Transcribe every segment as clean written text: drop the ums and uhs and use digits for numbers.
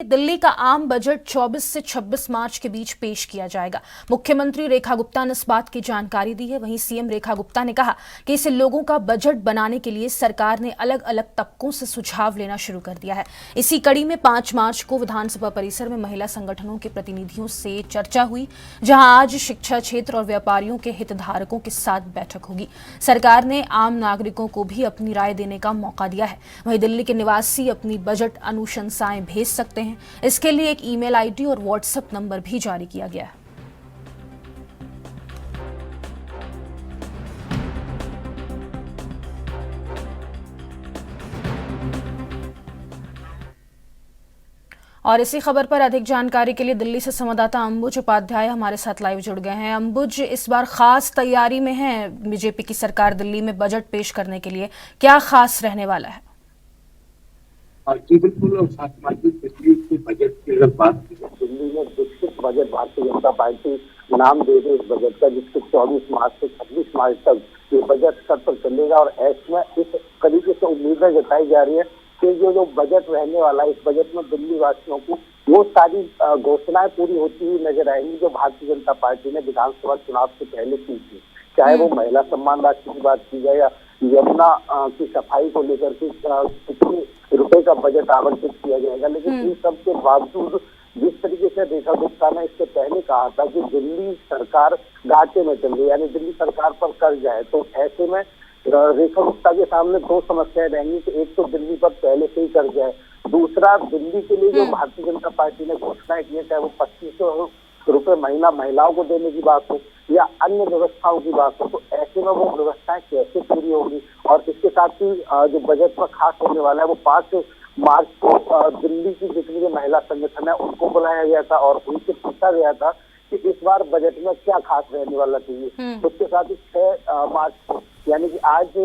दिल्ली का आम बजट 24 से 26 मार्च के बीच पेश किया जाएगा। मुख्यमंत्री रेखा गुप्ता ने इस बात की जानकारी दी है। वहीं सीएम रेखा गुप्ता ने कहा कि इसे लोगों का बजट बनाने के लिए सरकार ने अलग अलग तबकों से सुझाव लेना शुरू कर दिया है। इसी कड़ी में 5 मार्च को विधानसभा परिसर में महिला संगठनों के प्रतिनिधियों से चर्चा हुई, जहां आज शिक्षा क्षेत्र और व्यापारियों के हितधारकों के साथ बैठक होगी। सरकार ने आम नागरिकों को भी अपनी राय देने का मौका दिया है। वहीं दिल्ली के निवासी अपनी बजट अनुशंसाएं भेज सकते हैं। इसके लिए एक ईमेल आईडी और व्हाट्सएप नंबर भी जारी किया गया है। और इसी खबर पर अधिक जानकारी के लिए दिल्ली से संवाददाता अंबुज उपाध्याय हमारे साथ लाइव जुड़ गए हैं। अंबुज, इस बार खास तैयारी में है बीजेपी की सरकार दिल्ली में बजट पेश करने के लिए, क्या खास रहने वाला है? जी बिल्कुल। और साथ के बजट की अगर बात की जाए, दिल्ली में विस्तृत बजट भारतीय जनता पार्टी नाम दे रही इस बजट का, जिसके 24 मार्च से 26 मार्च तक ये बजट सत्र पर चलेगा। और ऐसे में इस तरीके से उम्मीदें जताई जा रही है कि जो बजट रहने वाला है, इस बजट में दिल्ली वासियों को वो सारी घोषणाएं पूरी होती हुई नजर आएंगी जो भारतीय जनता पार्टी ने विधानसभा चुनाव से पहले की थी। चाहे वो महिला सम्मान राशि की बात की जाए या यमुना की सफाई को लेकर के कितने रुपए का बजट आवंटित किया जाएगा। लेकिन इन सब के बावजूद जिस तरीके से रेखा गुप्ता ने इससे पहले कहा था कि दिल्ली सरकार घाटे में चल रही, यानी दिल्ली सरकार पर कर्ज है, तो ऐसे में रेखा गुप्ता के सामने दो समस्याएं रहेंगी कि एक तो दिल्ली पर पहले से ही कर्ज है, दूसरा दिल्ली के लिए जो भारतीय जनता पार्टी ने घोषणाएं की है, चाहे वो 2500 रुपए महीना महिलाओं को देने की बात हो या अन्य व्यवस्थाओं की बात हो, तो ऐसे में वो व्यवस्थाएं कैसे पूरी होगी। और इसके साथ ही जो बजट में खास होने वाला है वो 5 मार्च को दिल्ली की जितनी भी महिला संगठन है उनको बुलाया गया था और उनसे पूछा गया था कि इस बार बजट में क्या खास रहने वाला चाहिए। उसके साथ ही 6 मार्च को, यानी कि आज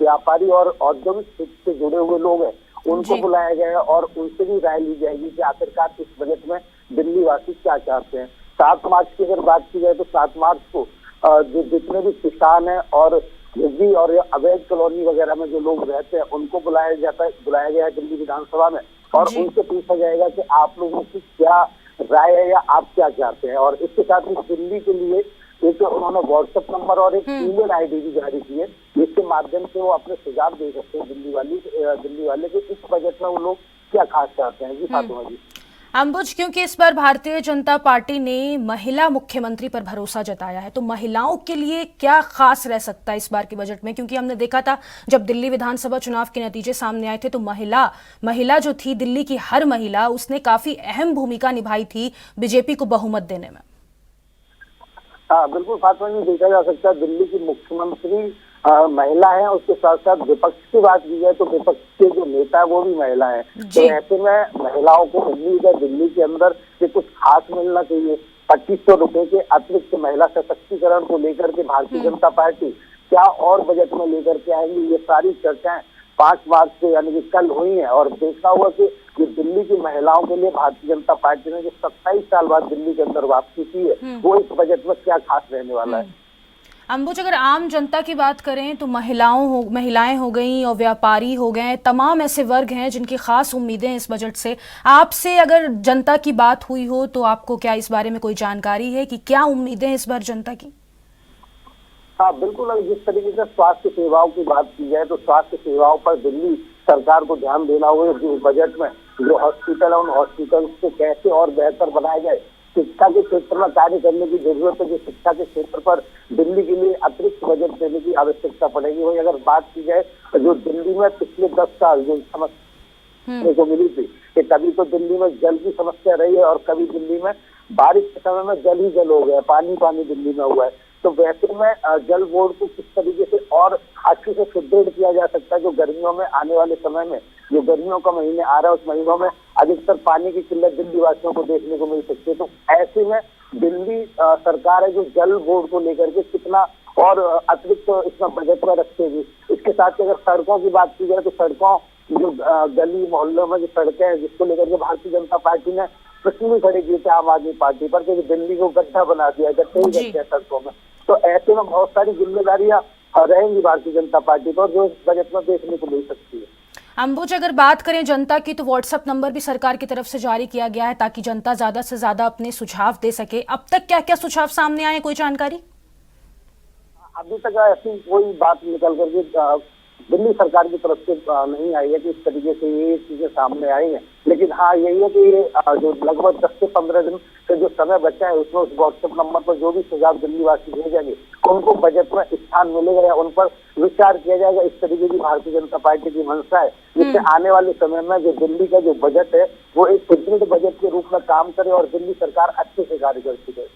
व्यापारी और औद्योगिक क्षेत्र से जुड़े हुए लोग हैं उनको बुलाया गया है और उनसे भी राय ली जाएगी कि आखिरकार इस बजट में दिल्ली वासी क्या चाहते हैं। 7 मार्च की अगर बात की जाए तो 7 मार्च को जो जितने भी किसान हैं और निजी और अवैध कॉलोनी वगैरह में जो लोग रहते हैं उनको बुलाया गया है दिल्ली विधानसभा में और उनसे पूछा जाएगा कि आप लोगों की क्या राय है या आप क्या चाहते हैं। और इसके साथ ही दिल्ली के लिए एक उन्होंने व्हाट्सएप नंबर और एक ईमेल आईडी भी जारी की है, जिसके माध्यम से वो अपने सुझाव दे सकते हैं दिल्ली वाले कि इस बजट में वो लोग क्या खास चाहते हैं। जी फातिमा जी। अंबुज, क्योंकि इस बार भारतीय जनता पार्टी ने महिला मुख्यमंत्री पर भरोसा जताया है, तो महिलाओं के लिए क्या खास रह सकता है इस बार के बजट में? क्योंकि हमने देखा था जब दिल्ली विधानसभा चुनाव के नतीजे सामने आए थे तो महिला जो थी, दिल्ली की हर महिला, उसने काफी अहम भूमिका निभाई थी बीजेपी को बहुमत देने में। हाँ बिल्कुल फातिमा जी, देखा जा सकता है दिल्ली की मुख्यमंत्री महिला है। उसके साथ साथ विपक्ष की बात की जाए तो विपक्ष के जो नेता है वो भी महिला है। तो ऐसे में महिलाओं को उम्मीद है दिल्ली के अंदर कि कुछ खास मिलना चाहिए। 2500 रुपए के अतिरिक्त महिला सशक्तिकरण को लेकर के भारतीय जनता पार्टी क्या और बजट में लेकर के आएंगी, ये सारी चर्चाएं 5 मार्च से यानी कि कल हुई है। और देखा हुआ कि दिल्ली की महिलाओं के लिए भारतीय जनता पार्टी ने जो 27 साल बाद दिल्ली के अंदर वापसी की है वो इस बजट में क्या खास रहने वाला है। अंबुज, अगर आम जनता की बात करें तो महिलाएं हो गई और व्यापारी हो गए, तमाम ऐसे वर्ग हैं जिनकी खास उम्मीदें इस बजट से। आपसे अगर जनता की बात हुई हो तो आपको क्या इस बारे में कोई जानकारी है कि क्या उम्मीदें इस बार जनता की? हाँ बिल्कुल। अगर जिस तरीके से स्वास्थ्य सेवाओं की बात की जाए तो स्वास्थ्य सेवाओं पर दिल्ली सरकार को ध्यान देना होगा। जो बजट में जो हॉस्पिटल है उन हॉस्पिटल को कैसे और बेहतर बनाया जाए। शिक्षा के क्षेत्र में कार्य करने की जरूरत है, जो शिक्षा के क्षेत्र पर दिल्ली के लिए अतिरिक्त बजट देने की आवश्यकता पड़ेगी। वही अगर बात की जाए जो दिल्ली में पिछले 10 साल जो समस्या को मिली थी कि कभी तो दिल्ली में जल की समस्या रही है और कभी दिल्ली में बारिश के समय में जल ही जल हो गया, पानी दिल्ली में हुआ है। तो वैसे में जल बोर्ड को किस तरीके से और अच्छे से सुदृढ़ किया जा सकता है, जो गर्मियों में आने वाले समय में जो गर्मियों का महीने आ रहा है उस महीनों में अधिकतर पानी की किल्लत दिल्ली वासियों को देखने को मिल सकती है। तो ऐसे में दिल्ली सरकार है जो जल बोर्ड को लेकर के कितना और अतिरिक्त इसमें बजट में रखेगी। इसके साथ ही अगर सड़कों की बात की जाए तो सड़कों जो गली मोहल्लों में जो सड़कें हैं जिसको लेकर के भारतीय जनता पार्टी ने प्रश्न भी खड़े किए थे आम आदमी पार्टी पर कि दिल्ली को गड्ढा बना दिया, गड्ढे ही गड्ढे सड़कों में। तो ऐसे में बहुत सारी जिम्मेदारियां रहेंगी भारतीय जनता पार्टी पर जो इस बजट में देखने को मिल सकती है। अंबुज, अगर बात करें जनता की तो व्हाट्सएप नंबर भी सरकार की तरफ से जारी किया गया है ताकि जनता ज्यादा से ज्यादा अपने सुझाव दे सके। अब तक क्या क्या सुझाव सामने आए, कोई जानकारी? अभी तक ऐसी कोई बात निकल करके दिल्ली सरकार की तरफ से नहीं आई है कि इस तरीके से ये चीजें सामने आई हैं। लेकिन हाँ यही है कि जो लगभग 10 से 15 दिन का जो समय बचा है उसमें उस व्हाट्सएप नंबर पर जो भी सुझाव दिल्ली वासी भेजेंगे उनको बजट में स्थान मिलेगा या उन पर विचार किया जाएगा। इस तरीके की भारतीय जनता पार्टी की मंशा है, जिससे आने वाले समय में जो दिल्ली का जो बजट है वो एक सुदृढ़ बजट के रूप में काम करे और दिल्ली सरकार अच्छे से कार्य कर सके।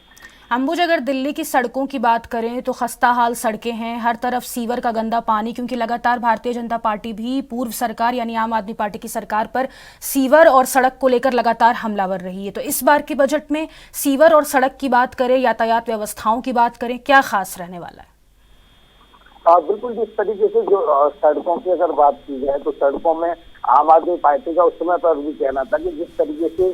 अंबुज, अगर दिल्ली की सड़कों की बात करें तो खस्ता हाल सड़कें हैं, हर तरफ सीवर का गंदा पानी, क्योंकि लगातार भारतीय जनता पार्टी भी पूर्व सरकार यानी आम आदमी पार्टी की सरकार पर सीवर और सड़क को लेकर लगातार हमलावर रही है। तो इस बार के बजट में सीवर और सड़क की बात करें, यातायात व्यवस्थाओं की बात करें, क्या खास रहने वाला है? बिल्कुल, जिस तरीके से जो सड़कों की अगर बात की जाए तो सड़कों में आम आदमी पार्टी का उस समय पर भी कहना था कि जिस तरीके से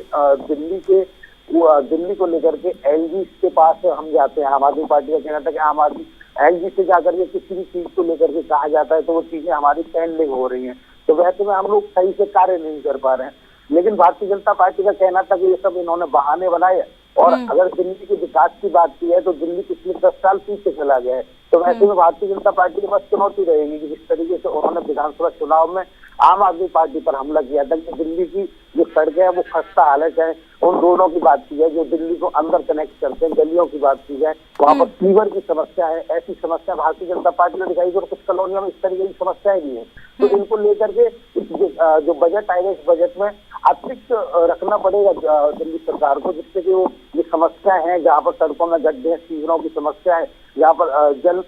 दिल्ली को लेकर के एलजी के पास हम जाते हैं, आम आदमी पार्टी का कहना था कि आम आदमी एलजी से जाकर के किसी भी चीज को लेकर के कहा जाता है तो वो चीजें हमारी पेंडिंग हो रही हैं, तो वैसे में हम लोग सही से कार्य नहीं कर पा रहे हैं। लेकिन भारतीय जनता पार्टी का कहना था कि ये सब इन्होंने बहाने बनाए और अगर दिल्ली के विकास की बात की है तो दिल्ली पिछले 10 साल पीछे चला गया है। तो वैसे में भारतीय जनता पार्टी के पास चुनौती रहेगी कि जिस तरीके से उन्होंने विधानसभा चुनाव में आम आदमी पार्टी पर हमला किया था कि दिल्ली की जो सड़कें हैं वो खस्ता हालत है, उन रोडों की बात की जाए जो दिल्ली को अंदर कनेक्ट करते हैं, गलियों की बात की जाए, वहाँ पर सीवर की समस्या है, ऐसी समस्या भारतीय जनता पार्टी ने दिखाई और कुछ कॉलोनियों में इस तरीके की समस्याएं भी है। तो इनको लेकर के जो बजट आएगा इस बजट में अतिरिक्त रखना पड़ेगा दिल्ली सरकार को, जिससे कि वो ये समस्याएं हैं जहाँ पर सड़कों में गड्ढे हैं, सीवरों की समस्या है, यहाँ पर जल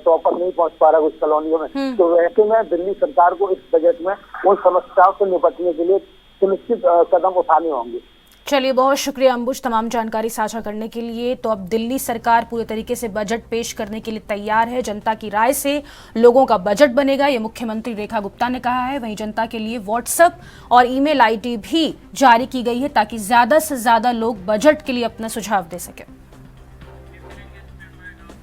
प्रॉपर नहीं पहुंच पा रहा कुछ कॉलोनियों में। तो वैसे में दिल्ली सरकार को इस बजट में उन समस्याओं से निपटने के लिए सुनिश्चित कदम उठाने होंगे। चलिए, बहुत शुक्रिया अंबुज तमाम जानकारी साझा करने के लिए। तो अब दिल्ली सरकार पूरे तरीके से बजट पेश करने के लिए तैयार है। जनता की राय से लोगों का बजट बनेगा, ये मुख्यमंत्री रेखा गुप्ता ने कहा है। वहीं जनता के लिए व्हाट्सएप और ईमेल आईडी भी जारी की गई है ताकि ज्यादा से ज्यादा लोग बजट के लिए अपना सुझाव दे सके।